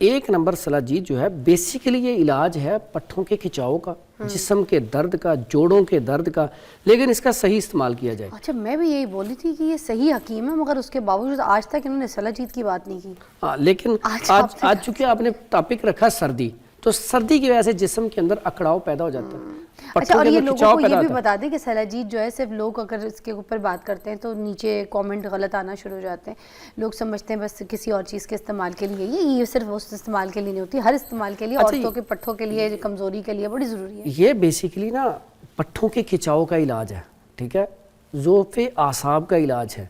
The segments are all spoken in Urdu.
ایک نمبر سلاجید جو ہے بیسیکلی یہ علاج ہے پٹھوں کے کھچاؤ کا، جسم کے درد کا، جوڑوں کے درد کا، لیکن اس کا صحیح استعمال کیا جائے۔ اچھا میں بھی یہی بولی تھی کہ یہ صحیح حکیم ہے، مگر اس کے باوجود آج تک انہوں نے سلاجید کی بات نہیں کی۔ لیکن آج چونکہ آپ نے ٹاپک رکھا سردی، تو سردی کی وجہ سے جسم کے اندر اکڑاؤ پیدا ہو جاتا ہے۔ اچھا، اور یہ لوگوں کو یہ بھی بتا دیں کہ سلاجید جو ہے صرف لوگ اگر اس کے اوپر بات کرتے ہیں تو نیچے کومنٹ غلط آنا شروع ہو جاتے ہیں، لوگ سمجھتے ہیں بس کسی اور چیز کے استعمال کے لیے، یہ صرف اس استعمال کے لیے نہیں ہوتی، ہر استعمال کے لیے، عورتوں کے پٹھوں کے لیے، کمزوری کے لیے بڑی ضروری ہے۔ یہ بیسیکلی نا پٹھوں کے کھچاؤ کا علاج ہے، ٹھیک ہے، ذوف اعصاب کا علاج ہے،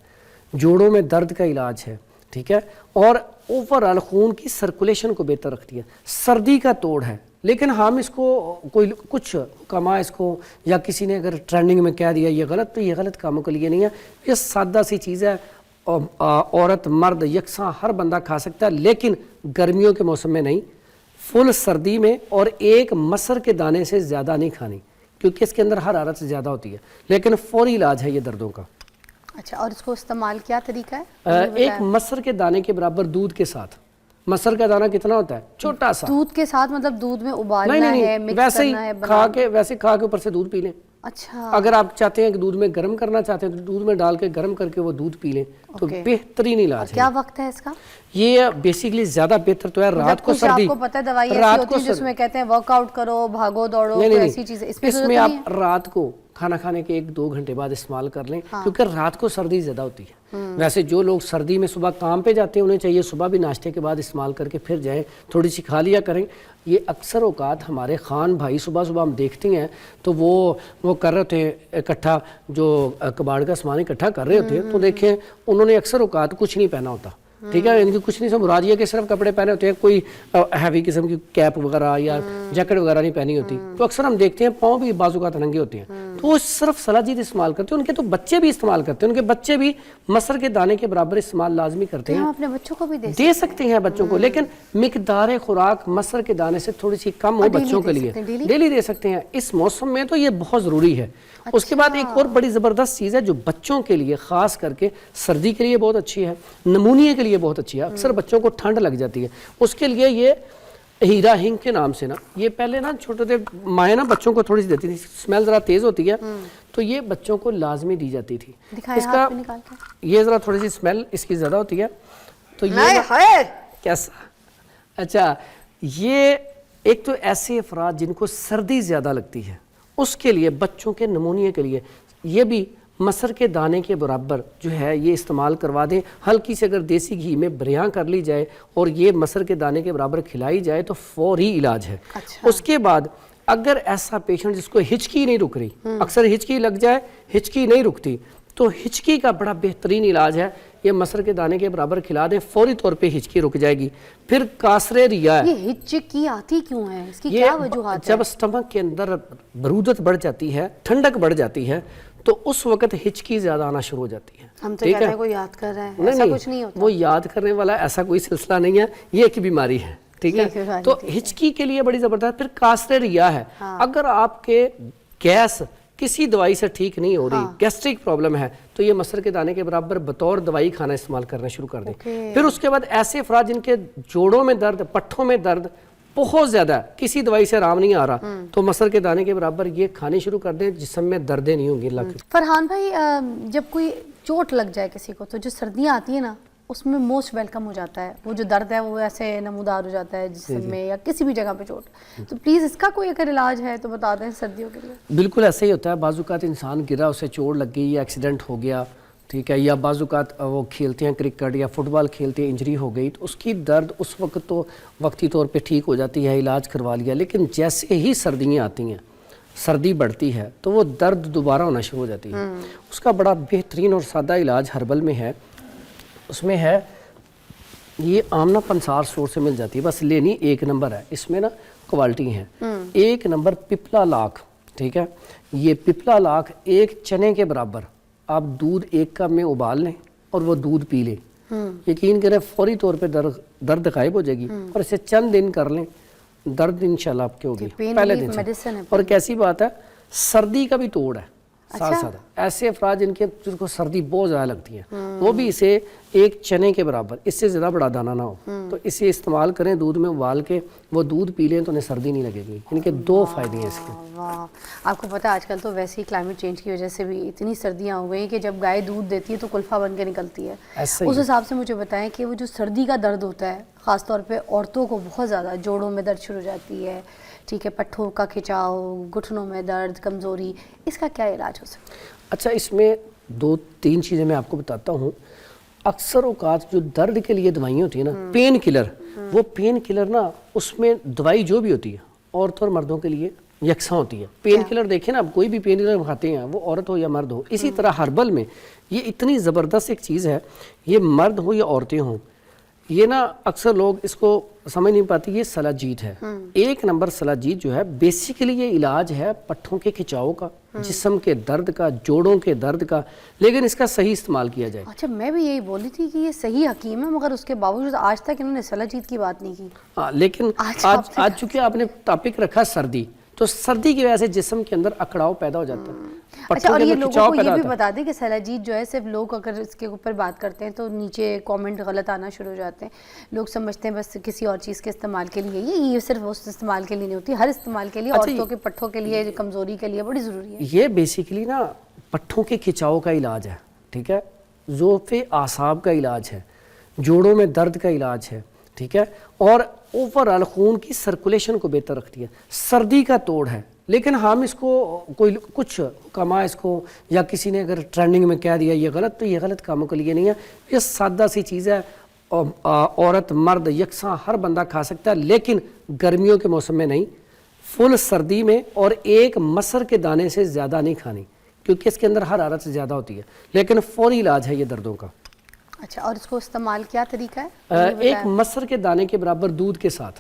جوڑوں میں درد کا علاج ہے، ٹھیک ہے، اور اوورآل خون کی سرکولیشن کو بہتر رکھتی ہے۔ سردی کا توڑ ہے، لیکن ہم اس کو کوئی کچھ کما اس کو یا کسی نے اگر ٹرینڈنگ میں کہہ دیا یہ غلط، تو یہ غلط کاموں کے لیے نہیں ہے، یہ سادہ سی چیز ہے، عورت مرد یکساں ہر بندہ کھا سکتا ہے، لیکن گرمیوں کے موسم میں نہیں، فل سردی میں، اور ایک مسر کے دانے سے زیادہ نہیں کھانی کیونکہ اس کے اندر حرارت زیادہ ہوتی ہے، لیکن فوری علاج ہے یہ دردوں کا۔ اچھا، اور اس کو استعمال کیا طریقہ ہے؟ ایک مسر کے دانے کے برابر دودھ کے ساتھ۔ مسر کا دانہ کتنا ہوتا ہے؟ چھوٹا سا۔ دودھ کے ساتھ مطلب دودھ میں ابالنا ہے، مکس کرنا ہے، ویسے کھا کے اوپر سے دودھ پی لیں۔ اچھا، اگر آپ چاہتے ہیں کہ دودھ میں گرم کرنا چاہتے ہیں تو دودھ میں ڈال کے گرم کر کے وہ دودھ پی لیں تو بہترین علاج ہے۔ کیا وقت ہے اس کا؟ یہ بیسیکلی زیادہ بہتر تو ہے رات کو سردی۔ آپ کو پتہ ہے دوائی ایسی ہوتی ہے جس میں کہتے ہیں ورک آؤٹ کرو، بھاگو دوڑو، ایسی چیزیں، اس میں آپ رات کو کھانا کھانے کے 1-2 گھنٹے بعد استعمال کر لیں، کیونکہ رات کو سردی زیادہ ہوتی ہے۔ ویسے جو لوگ سردی میں صبح کام پہ جاتے ہیں انہیں چاہیے صبح بھی ناشتے کے بعد استعمال کر کے پھر جائیں، تھوڑی سی کھا لیا کریں۔ یہ اکثر اوقات ہمارے خان بھائی صبح ہم دیکھتے ہیں تو وہ کر رہے ہوتے ہیں اکٹھا، جو کباڑ کا سامان اکٹھا کر رہے ہوتے ہیں، تو دیکھیں انہوں نے اکثر اوقات کچھ نہیں پہنا ہوتا، ٹھیک ہے، ان کی کچھ نہیں، مراد یہ کہ صرف کپڑے پہنے ہوتے ہیں، کوئی ہیوی قسم کی کیپ وغیرہ یا جیکٹ وغیرہ نہیں پہنی ہوتی، تو اکثر ہم دیکھتے ہیں پاؤں بھی بعض اوقات ننگے ہوتے ہیں، تو وہ صرف سلاجید استعمال کرتے ہیں۔ ان کے تو بچے بھی استعمال کرتے ہیں، ان کے بچے بھی مسر کے دانے کے برابر استعمال لازمی کرتے ہیں۔ ہم اپنے بچوں کو بھی دے سکتے ہیں بچوں کو، لیکن مقدار خوراک مسر کے دانے سے تھوڑی سی کم ہو بچوں کے لیے، ڈیلی دے سکتے ہیں۔ اس موسم میں تو یہ بہت ضروری ہے۔ اس کے بعد ایک اور بڑی زبردست چیز ہے جو بچوں کے لیے خاص کر کے سردی کے لیے بہت اچھی ہے، نمونیا کے لیے بہت اچھی ہے، اکثر بچوں کو ٹھنڈ لگ جاتی ہے، اس کے لیے یہ ہیرا ہنگ کے نام سے نا، یہ پہلے نا چھوٹے تھے مائیں نا بچوں کو تھوڑی سی دیتی تھی، اسمیل ذرا تیز ہوتی ہے تو یہ بچوں کو لازمی دی جاتی تھی۔ اس کا یہ ذرا تھوڑی سی اسمیل اس کی زیادہ ہوتی ہے، تو یہ کیسا؟ اچھا، یہ ایک تو ایسے افراد جن کو سردی زیادہ لگتی ہے اس کے لیے، بچوں کے نمونیا کے لیے یہ بھی مسر کے دانے کے برابر جو ہے یہ استعمال کروا دیں۔ ہلکی سے اگر دیسی گھی میں بریاں کر لی جائے اور یہ مسر کے دانے کے برابر کھلائی جائے تو فوری علاج ہے۔ اس کے بعد اگر ایسا پیشنٹ جس کو ہچکی نہیں رک رہی، اکثر ہچکی لگ جائے، ہچکی نہیں رکتی، تو ہچکی کا بڑا بہترین علاج ہے، یہ مسر کے دانے کے برابر کھلا دیں، فوری طور پہ ہچکی رک جائے گی۔ پھر کاسرے ریا ہے۔ یہ ہچکی آتی کیوں ہے؟ اس کی کیا وجوہات ہے؟ جب اسٹمک کے اندر برودت بڑھ جاتی ہے، ٹھنڈک بڑھ جاتی ہے، تو اس وقت ہچکی زیادہ آنا شروع ہو جاتی ہے۔ ہم تو کہتے ہیں کوئی یاد کر رہا ہے، ایسا کچھ نہیں ہوتا۔ وہ یاد کرنے والا ایسا کوئی سلسلہ نہیں ہے، یہ ایک بیماری ہے، ٹھیک ہے۔ تو ہچکی کے لیے بڑی زبردست۔ پھر کاسرے ریا ہے، اگر آپ کے گیس کسی دوائی سے ٹھیک نہیں ہو رہی، گیسٹرک پرابلم ہے، تو یہ مسر کے دانے کے برابر بطور دوائی کھانا استعمال کرنا شروع کر دیں۔ پھر اس کے بعد ایسے افراد جن کے جوڑوں میں درد، پٹھوں میں درد بہت زیادہ ہے، کسی دوائی سے آرام نہیں آ رہا، تو مسر کے دانے کے برابر یہ کھانے شروع کر دیں، جسم میں دردیں نہیں ہوں گی۔ فرحان بھائی، جب کوئی چوٹ لگ جائے کسی کو تو جو سردیاں آتی ہیں نا اس میں موسٹ ویلکم ہو جاتا ہے، وہ جو درد ہے وہ ایسے نمودار ہو جاتا ہے جسم میں یا کسی بھی جگہ پہ چوٹ، تو پلیز اس کا کوئی اگر علاج ہے تو بتا دیں سردیوں کے لیے۔ بالکل ایسا ہی ہوتا ہے، بعض اوقات انسان گرا، اسے چوٹ لگ گئی یا ایکسیڈنٹ ہو گیا، ٹھیک ہے، یا بعض اوقات وہ کھیلتے ہیں کرکٹ یا فٹ بال کھیلتے ہیں، انجری ہو گئی، تو اس کی درد اس وقت تو وقتی طور پہ ٹھیک ہو جاتی ہے، علاج کروا لیا، لیکن جیسے ہی سردیاں آتی ہیں، سردی بڑھتی ہے تو وہ درد دوبارہ ہونا شروع ہو جاتی ہے۔ اس کا بڑا بہترین اور سادہ علاج ہربل میں ہے، اس میں ہے یہ آمنہ پنسار سٹور سے مل جاتی ہے، بس لینی 1 نمبر ہے، اس میں نا کوالٹی ہیں۔ 1 نمبر پپلا لاکھ، ٹھیک ہے، یہ پپلا لاکھ 1 چنے کے برابر آپ دودھ 1 کپ میں ابال لیں اور وہ دودھ پی لیں، یقین کریں فوری طور پہ درد غائب ہو جائے گی، اور اسے چند دن کر لیں، درد انشاءاللہ آپ کے ہوگی پہلے دن سے۔ اور کیسی بات ہے، سردی کا بھی توڑ ہے ساتھ ساتھ، ایسے افراد جن کو سردی بہت زیادہ لگتی ہے وہ بھی اسے ایک چنے کے برابر، اس سے زیادہ بڑا دانہ نہ ہو، تو اسے استعمال کریں دودھ میں ابال کے، وہ دودھ پی لیں تو انہیں سردی نہیں لگے گی. یعنی کہ 2 فائدے ہیں اس کے. واہ، آپ کو پتہ ہے آج کل تو ویسے ہی کلائمیٹ چینج کی وجہ سے بھی اتنی سردیاں ہو گئی ہیں کہ جب گائے دودھ دیتی ہے تو کلفہ بن کے نکلتی ہے. اس حساب سے مجھے بتائیں کہ وہ جو سردی کا درد ہوتا ہے خاص طور پہ عورتوں کو بہت زیادہ، جوڑوں میں درد شروع ہو جاتی ہے، ٹھیک ہے، پٹھوں کا کھچاؤ، گھٹنوں میں درد، کمزوری، اس کا کیا علاج ہو سکتا ہے؟ اچھا، اس میں 2-3 چیزیں میں آپ کو بتاتا ہوں. اکثر اوقات جو درد کے لیے دوائیاں ہوتی ہیں نا، پین کلر، وہ پین کلر نا، اس میں دوائی جو بھی ہوتی ہے عورتوں اور مردوں کے لیے یکساں ہوتی ہے. پین کلر دیکھیں نا، آپ کوئی بھی پین کلر کھاتے ہیں وہ عورت ہو یا مرد ہو. اسی طرح ہربل میں یہ اتنی زبردست ایک چیز ہے، یہ مرد ہو یا عورتیں ہوں، یہ نا اکثر لوگ اس کو سمجھ نہیں پاتی. یہ سلاجیت ہے، 1 نمبر سلاجیت جو ہے بیسیکلی یہ علاج ہے پٹھوں کے کھچاؤ کا، جسم کے درد کا، جوڑوں کے درد کا، لیکن اس کا صحیح استعمال کیا جائے. اچھا، میں بھی یہی بولی تھی کہ یہ صحیح حکیم ہے، مگر اس کے باوجود آج تک انہوں نے سلاجیت کی بات نہیں کی. لیکن آج چونکہ آپ نے ٹاپک رکھا سردی، تو سردی کی وجہ سے جسم کے اندر اکڑاؤ پیدا ہو جاتا ہے. اچھا، اور یہ لوگوں کو یہ بھی بتا دیں کہ سلاجیت جو ہے صرف لوگ اگر اس کے اوپر بات کرتے ہیں تو نیچے کامنٹ غلط آنا شروع ہو جاتے ہیں. لوگ سمجھتے ہیں بس کسی اور چیز کے استعمال کے لیے، یہ صرف اس استعمال کے لیے نہیں ہوتی، ہر استعمال کے لیے، عورتوں کے پٹھوں کے لیے، کمزوری کے لیے بڑی ضروری ہے. یہ بیسیکلی نا پٹھوں کے کھچاؤ کا علاج ہے، ٹھیک ہے، ذوف اعصاب کا علاج ہے، جوڑوں میں درد کا علاج ہے، ٹھیک ہے، اور اوور آل خون کی سرکولیشن کو بہتر رکھتی ہے. سردی کا توڑ ہے. لیکن ہم اس کو کوئی کچھ کما اس کو، یا کسی نے اگر ٹرینڈنگ میں کہہ دیا یہ غلط، تو یہ غلط کاموں کے لیے نہیں ہے. یہ سادہ سی چیز ہے، عورت مرد یکساں ہر بندہ کھا سکتا ہے، لیکن گرمیوں کے موسم میں نہیں، فل سردی میں، اور 1 مسر کے دانے سے زیادہ نہیں کھانی کیونکہ اس کے اندر حرارت سے زیادہ ہوتی ہے. لیکن فوری علاج ہے یہ دردوں کا. اچھا، اور اس کو استعمال کیا طریقہ ہے؟ 1 مسر کے دانے کے برابر دودھ کے ساتھ.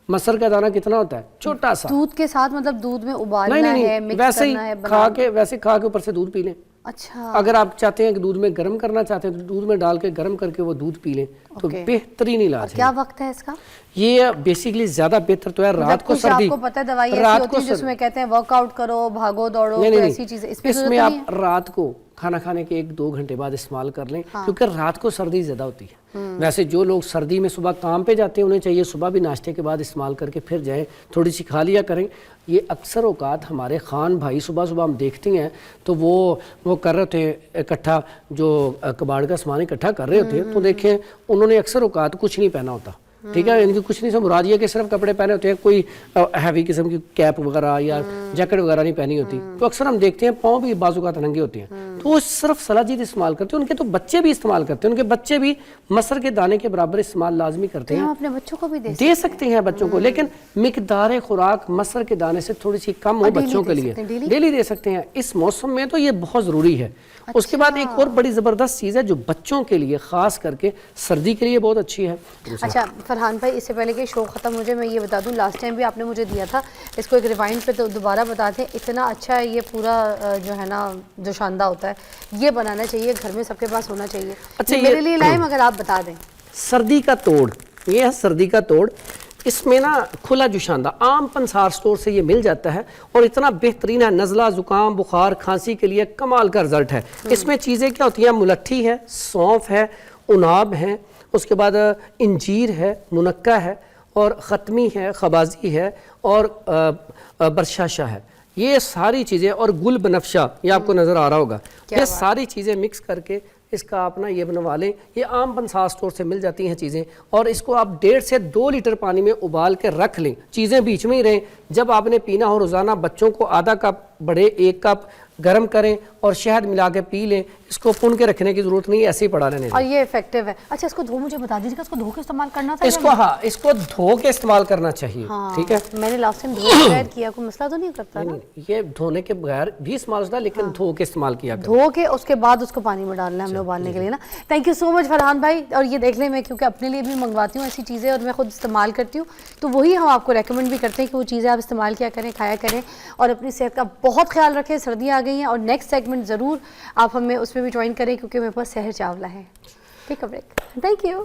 مسر کا دانہ کتنا ہوتا ہے؟ چھوٹا سا. دودھ کے ساتھ مطلب دودھ میں ابالنا ہے، مکس کرنا ہے، ویسے کھا کے اوپر سے دودھ پی لیں. اچھا، اگر آپ چاہتے ہیں کہ دودھ میں گرم کرنا چاہتے ہیں تو دودھ میں ڈال کے گرم کر کے وہ دودھ پی لیں تو بہترین علاج ہے. کیا وقت ہے اس کا؟ یہ بیسیکلی زیادہ بہتر تو ہے رات کو. سردی آپ کو پتہ ہے دوائی ایسی ہوتی ہے جس میں کہتے ہیں ورک آؤٹ کرو، بھاگو دوڑو، ایسی چیزیں، اس میں آپ رات کو کھانا کھانے کے 1-2 گھنٹے بعد استعمال کر لیں، کیونکہ رات کو سردی زیادہ ہوتی ہے. ویسے جو لوگ سردی میں صبح کام پہ جاتے ہیں انہیں چاہیے صبح بھی ناشتے کے بعد استعمال کر کے پھر جائیں، تھوڑی سی کھا لیا کریں. یہ اکثر اوقات ہمارے خان بھائی صبح ہم دیکھتے ہیں تو وہ کر رہے تھے اکٹھا، جو کباڑ کا سامان اکٹھا کر رہے ہوتے ہیں، تو دیکھیں انہوں نے اکثر اوقات کچھ نہیں پہنا ہوتا، ٹھیک ہے، ان کی کچھ نہیں سے مراد یہ کہ صرف کپڑے پہنے ہوتے ہیں، کوئی ہیوی قسم کی کیپ وغیرہ یا جیکٹ وغیرہ نہیں پہنی ہوتی. تو اکثر ہم دیکھتے ہیں پاؤں بھی بعض اوقات ننگے ہوتے ہیں، تو وہ صرف سلاجیت استعمال کرتے ہیں. ان کے تو بچے بھی استعمال کرتے ہیں، ان کے بچے بھی مسر کے دانے کے برابر استعمال لازمی کرتے ہیں. ہم اپنے بچوں کو بھی دے سکتے ہیں بچوں کو، لیکن مقدار خوراک مسر کے دانے سے تھوڑی سی کم ہو بچوں کے لیے. ڈیلی دے سکتے ہیں. اس موسم میں تو یہ بہت ضروری ہے. اس کے بعد ایک اور بڑی زبردست چیز ہے جو بچوں کے لیے خاص کر کے سردی کے لیے بہت اچھی ہے. اچھا فرحان بھائی، اس سے پہلے کہ شو ختم ہو جائے میں یہ بتا دوں، لاسٹ ٹائم بھی آپ نے مجھے دیا تھا، اس کو ایک ریوائنڈ پہ تو دوبارہ بتا دیں. اتنا اچھا ہے یہ پورا جو ہے نا، جو شاندہ ہوتا ہے، یہ بنانا چاہیے، گھر میں سب کے پاس ہونا چاہیے. اچھا، میرے لیے لائیں مگر آپ بتا دیں. سردی کا توڑ، یہ ہے سردی کا توڑ. اس میں نا کھلا جوشاندہ عام پنسار سٹور سے یہ مل جاتا ہے، اور اتنا بہترین ہے، نزلہ، زکام، بخار، کھانسی کے لیے کمال کا رزلٹ ہے. اس میں چیزیں کیا ہوتی ہیں؟ ملٹھی ہے، سونف ہے، اناب ہے، اس کے بعد انجیر ہے، منقع ہے، اور ختمی ہے، خبازی ہے، اور برشاشہ ہے. یہ ساری چیزیں، اور گل بنفشہ یہ آپ کو نظر آ رہا ہوگا. یہ ساری چیزیں مکس کر کے اس کا آپ نا یہ بنوا لیں. یہ عام پنسار سٹور سے مل جاتی ہیں چیزیں، اور اس کو آپ 1.5 سے 2 لیٹر پانی میں ابال کے رکھ لیں. چیزیں بیچ میں ہی رہیں. جب آپ نے پینا ہو روزانہ بچوں کو آدھا کپ، بڑے 1 کپ گرم کریں اور شہد ملا کے پی لیں. اس کو پن کے رکھنے کی ضرورت نہیں، ایسے ہی پڑا رہنے. اور یہ ایفیکٹو ہے. اچھا، اس کو مجھے بتا دیجیے گا، اس کو دھو کے استعمال کرنا تھا؟ اس کو دھو کے استعمال کرنا چاہیے، ٹھیک ہے. میں نے لاسٹ ٹائم دھو کے بغیر کیا، کوئی مسئلہ تو نہیں کرتا نا؟ یہ دھونے کے بغیر بھی استعمال ہوتا ہے، لیکن دھو کے استعمال کیا کریں. دھو کے اس کے بعد اس کو پانی میں ڈالنا ہے ہم نے ابالنے کے لیے نا. تھینک یو سو مچ فرحان بھائی. اور یہ دیکھ لیں، میں کیونکہ اپنے لیے بھی منگواتی ہوں ایسی چیزیں اور میں خود استعمال کرتی ہوں، تو وہی ہم آپ کو ریکمنڈ بھی کرتے ہیں کہ وہ چیزیں آپ استعمال کیا کریں، کھایا کریں، اور اپنی صحت کا بہت خیال رکھیں. سردیاں آ گئی ہیں، اور نیکسٹ سیگمنٹ ضرور آپ ہمیں اس میں بھی جوائن کریں کیونکہ میرے پاس سحر چاولہ ہے. ٹیک اے بریک. Thank you.